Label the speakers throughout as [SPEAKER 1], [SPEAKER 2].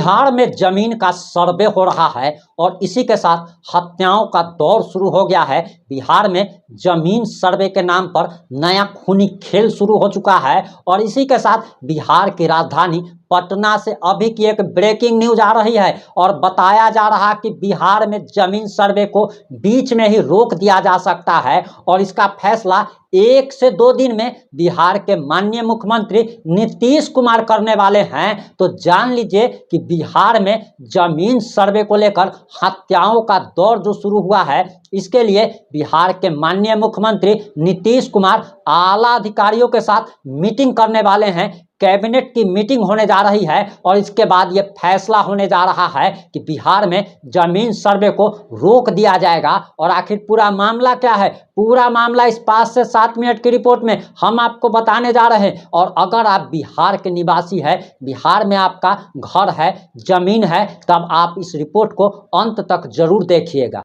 [SPEAKER 1] बिहार में जमीन का सर्वे हो रहा है और इसी के साथ हत्याओं का दौर शुरू हो गया है। बिहार में जमीन सर्वे के नाम पर नया खूनी खेल शुरू हो चुका है और इसी के साथ बिहार की राजधानी पटना से अभी की एक ब्रेकिंग न्यूज आ रही है और बताया जा रहा कि बिहार में जमीन सर्वे को बीच में ही रोक दिया जा सकता है और इसका फैसला 1 से 2 दिन में बिहार के माननीय मुख्यमंत्री नीतीश कुमार करने वाले हैं। तो जान लीजिए कि बिहार में जमीन सर्वे को लेकर हत्याओं का दौर जो शुरू हुआ है, इसके लिए बिहार के माननीय मुख्यमंत्री नीतीश कुमार आला अधिकारियों के साथ मीटिंग करने वाले हैं। कैबिनेट की मीटिंग होने जा रही है और इसके बाद ये फैसला होने जा रहा है कि बिहार में जमीन सर्वे को रोक दिया जाएगा। और आखिर पूरा मामला क्या है, पूरा मामला इस 5 से 7 मिनट की रिपोर्ट में हम आपको बताने जा रहे हैं। और अगर आप बिहार के निवासी है, बिहार में आपका घर है, जमीन है, तब आप इस रिपोर्ट को अंत तक जरूर देखिएगा।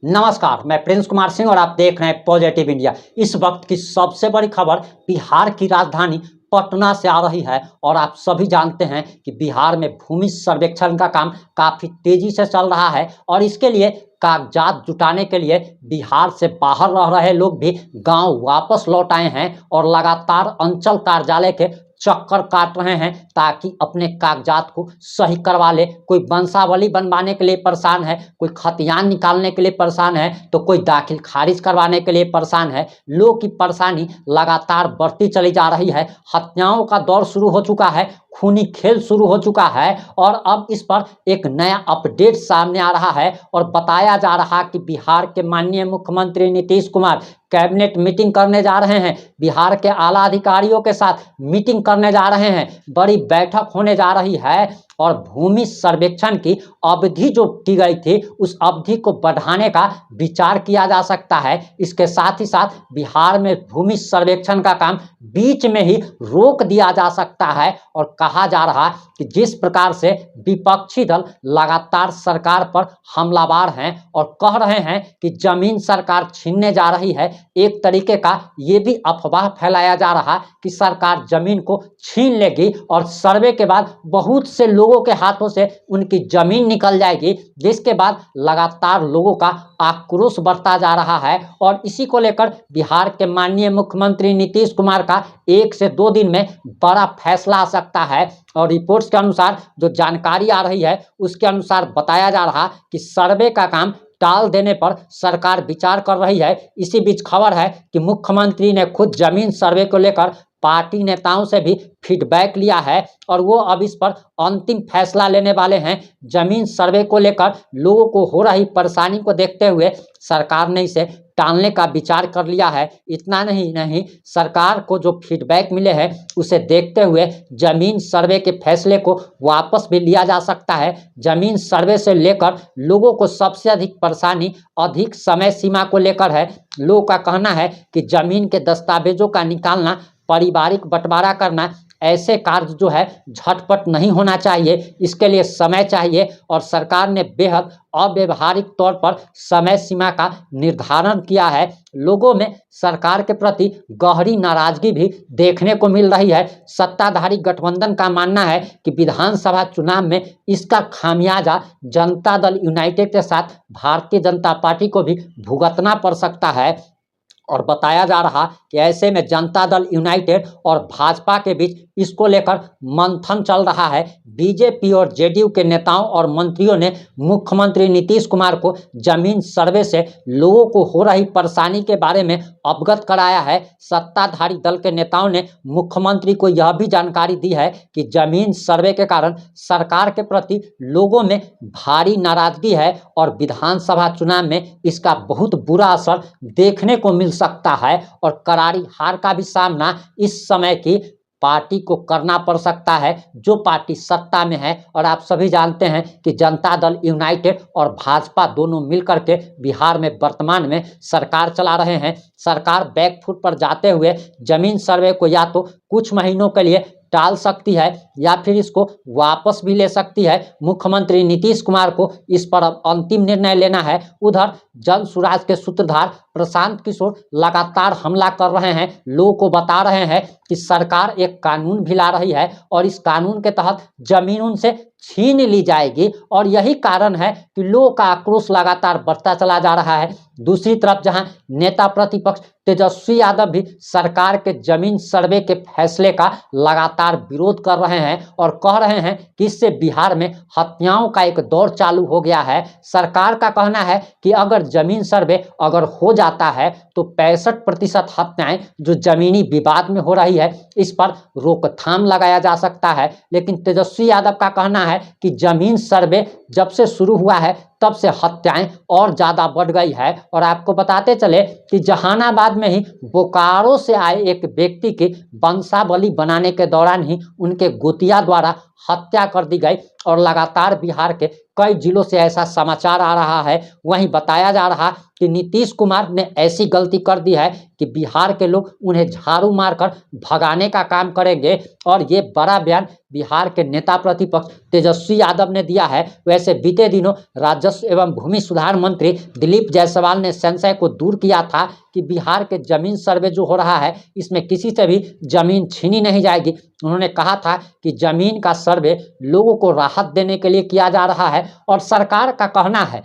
[SPEAKER 1] नमस्कार, मैं प्रिंस कुमार सिंह और आप देख रहे हैं पॉजिटिव इंडिया। इस वक्त की सबसे बड़ी खबर बिहार की राजधानी पटना से आ रही है और आप सभी जानते हैं कि बिहार में भूमि सर्वेक्षण का काम काफ़ी तेजी से चल रहा है और इसके लिए कागजात जुटाने के लिए बिहार से बाहर रह रहे लोग भी गांव वापस लौट आए हैं और लगातार अंचल कार्यालय के चक्कर काट रहे हैं ताकि अपने कागजात को सही करवा ले। कोई वंशावली बनवाने के लिए परेशान है, कोई खतियान निकालने के लिए परेशान है, तो कोई दाखिल खारिज करवाने के लिए परेशान है। लोग की परेशानी लगातार बढ़ती चली जा रही है। हत्याओं का दौर शुरू हो चुका है, खूनी खेल शुरू हो चुका है और अब इस पर एक नया अपडेट सामने आ रहा है और बताया जा रहा कि बिहार के माननीय मुख्यमंत्री नीतीश कुमार कैबिनेट मीटिंग करने जा रहे हैं, बिहार के आला अधिकारियों के साथ मीटिंग करने जा रहे हैं, बड़ी बैठक होने जा रही है और भूमि सर्वेक्षण की अवधि जो की गई थी उस अवधि को बढ़ाने का विचार किया जा सकता है। इसके साथ ही साथ बिहार में भूमि सर्वेक्षण का काम बीच में ही रोक दिया जा सकता है और कहा जा रहा है कि जिस प्रकार से विपक्षी दल लगातार सरकार पर हमलावर हैं और कह रहे हैं कि जमीन सरकार छीनने जा रही है, एक तरीके का ये भी अफवाह फैलाया जा रहा कि सरकार जमीन को छीन लेगी और सर्वे के बाद बहुत से लोगों के हाथों से उनकी जमीन निकल जाएगी, जिसके बाद लगातार लोगों का आक्रोश बढ़ता जा रहा है। और इसी को लेकर बिहार के माननीय मुख्यमंत्री नीतीश कुमार का 1 से 2 दिन में बड़ा फैसला आ सकता है और रिपोर्ट्स के अनुसार जो जानकारी आ रही है उसके अनुसार बताया जा रहा कि सर्वे का काम टाल देने पर सरकार विचार कर रही है। इसी बीच खबर है कि मुख्यमंत्री ने खुद जमीन सर्वे को लेकर पार्टी नेताओं से भी फीडबैक लिया है और वो अब इस पर अंतिम फैसला लेने वाले हैं। जमीन सर्वे को लेकर लोगों को हो रही परेशानी को देखते हुए सरकार ने इसे टालने का विचार कर लिया है। इतना नहीं, सरकार को जो फीडबैक मिले हैं उसे देखते हुए जमीन सर्वे के फैसले को वापस भी लिया जा सकता है। जमीन सर्वे से लेकर लोगों को सबसे अधिक परेशानी अधिक समय सीमा को लेकर है। लोगों का कहना है कि जमीन के दस्तावेजों का निकालना, पारिवारिक बंटवारा करना, ऐसे कार्य जो है झटपट नहीं होना चाहिए, इसके लिए समय चाहिए और सरकार ने बेहद अव्यवहारिक तौर पर समय सीमा का निर्धारण किया है। लोगों में सरकार के प्रति गहरी नाराजगी भी देखने को मिल रही है। सत्ताधारी गठबंधन का मानना है कि विधानसभा चुनाव में इसका खामियाजा जनता दल यूनाइटेड के साथ भारतीय जनता पार्टी को भी भुगतना पड़ सकता है। और बताया जा रहा कि ऐसे में जनता दल यूनाइटेड और भाजपा के बीच इसको लेकर मंथन चल रहा है। बीजेपी और जेडीयू के नेताओं और मंत्रियों ने मुख्यमंत्री नीतीश कुमार को जमीन सर्वे से लोगों को हो रही परेशानी के बारे में अवगत कराया है। सत्ताधारी दल के नेताओं ने मुख्यमंत्री को यह भी जानकारी दी है कि जमीन सर्वे के कारण सरकार के प्रति लोगों में भारी नाराजगी है और विधानसभा चुनाव में इसका बहुत बुरा असर देखने को मिल सकता है और करारी हार का भी सामना इस समय की पार्टी को करना पड़ सकता है जो पार्टी सत्ता में है। और आप सभी जानते हैं कि जनता दल यूनाइटेड और भाजपा दोनों मिलकर के बिहार में वर्तमान में सरकार चला रहे हैं। सरकार बैकफुट पर जाते हुए जमीन सर्वे को या तो कुछ महीनों के लिए टाल सकती है या फिर इसको वापस भी ले सकती है। मुख्यमंत्री नीतीश कुमार को इस पर अब अंतिम निर्णय लेना है। उधर जन सुराज के सूत्रधार प्रशांत किशोर लगातार हमला कर रहे हैं, लोगों को बता रहे हैं कि सरकार एक कानून भी ला रही है और इस कानून के तहत जमीन उनसे छीन ली जाएगी और यही कारण है कि लोगों का आक्रोश लगातार बढ़ता चला जा रहा है। दूसरी तरफ जहां नेता प्रतिपक्ष तेजस्वी यादव भी सरकार के जमीन सर्वे के फैसले का लगातार विरोध कर रहे हैं और कह रहे हैं कि इससे बिहार में हत्याओं का एक दौर चालू हो गया है। सरकार का कहना है कि अगर जमीन सर्वे अगर हो जाता है तो 65% हत्याएं जो जमीनी विवाद में हो रही है इस पर रोकथाम लगाया जा सकता है। लेकिन तेजस्वी यादव का कहना है कि जमीन सर्वे जब से शुरू हुआ है तब से हत्याएं और ज़्यादा बढ़ गई है। और आपको बताते चले कि जहानाबाद में ही बोकारो से आए एक व्यक्ति की वंशावली बनाने के दौरान ही उनके गोतिया द्वारा हत्या कर दी गई और लगातार बिहार के कई जिलों से ऐसा समाचार आ रहा है। वहीं बताया जा रहा कि नीतीश कुमार ने ऐसी गलती कर दी है कि बिहार के लोग उन्हें झाड़ू मारकर भगाने का काम करेंगे और ये बड़ा बयान बिहार के नेता प्रतिपक्ष तेजस्वी यादव ने दिया है। वैसे बीते दिनों राजस्व एवं भूमि सुधार मंत्री दिलीप जायसवाल ने संशय को दूर किया था कि बिहार के जमीन सर्वे जो हो रहा है इसमें किसी से भी जमीन छीनी नहीं जाएगी। उन्होंने कहा था कि जमीन का सर्वे लोगों को राहत देने के लिए किया जा रहा है और सरकार का कहना है,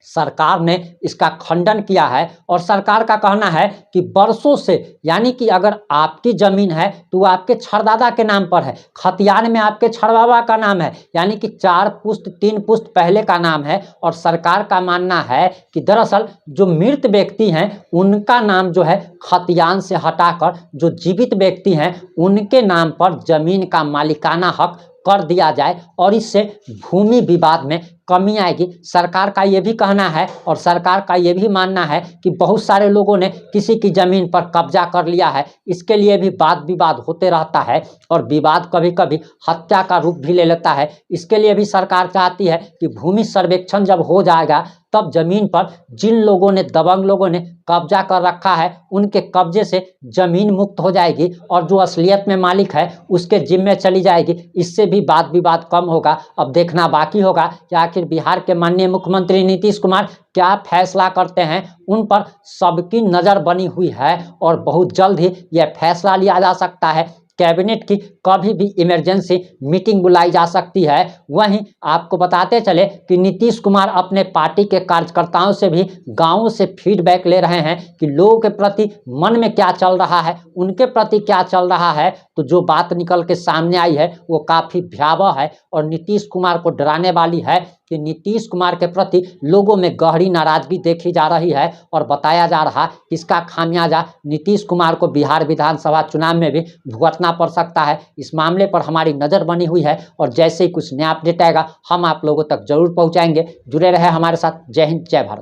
[SPEAKER 1] सरकार ने इसका खंडन किया है और सरकार का कहना है कि बरसों से यानी कि अगर आपकी जमीन है तो आपके छरदादा के नाम पर है, खतियान में आपके छरबाबा का नाम है यानी कि 4 पुश्त 3 पुश्त पहले का नाम है। और सरकार का मानना है कि दरअसल जो मृत व्यक्ति हैं उनका नाम जो है खतियान से हटाकर जो जीवित व्यक्ति हैं उनके नाम पर जमीन का मालिकाना हक कर दिया जाए और इससे भूमि विवाद में कमी आएगी। सरकार का ये भी कहना है और सरकार का ये भी मानना है कि बहुत सारे लोगों ने किसी की ज़मीन पर कब्जा कर लिया है, इसके लिए भी वाद विवाद होते रहता है और विवाद कभी कभी हत्या का रूप भी ले लेता है। इसके लिए भी सरकार चाहती है कि भूमि सर्वेक्षण जब हो जाएगा तब जमीन पर जिन लोगों ने दबंग लोगों ने कब्जा कर रखा है उनके कब्जे से जमीन मुक्त हो जाएगी और जो असलियत में मालिक है उसके जिम्मे चली जाएगी। इससे भी वाद विवाद कम होगा। अब देखना बाकी होगा कि आखिर बिहार के माननीय मुख्यमंत्री नीतीश कुमार क्या फैसला करते हैं। उन पर सबकी नज़र बनी हुई है और बहुत जल्द ही यह फैसला लिया जा सकता है। कैबिनेट की कभी भी इमरजेंसी मीटिंग बुलाई जा सकती है। वहीं आपको बताते चले कि नीतीश कुमार अपने पार्टी के कार्यकर्ताओं से भी गांवों से फीडबैक ले रहे हैं कि लोगों के प्रति मन में क्या चल रहा है, उनके प्रति क्या चल रहा है। तो जो बात निकल के सामने आई है वो काफ़ी भयावह है और नीतीश कुमार को डराने वाली है कि नीतीश कुमार के प्रति लोगों में गहरी नाराजगी देखी जा रही है और बताया जा रहा कि इसका खामियाजा नीतीश कुमार को बिहार विधानसभा चुनाव में भी भुगतना पड़ सकता है। इस मामले पर हमारी नज़र बनी हुई है और जैसे ही कुछ नया अपडेट आएगा हम आप लोगों तक जरूर पहुंचाएंगे। जुड़े रहे हमारे साथ। जय हिंद, जय भारत।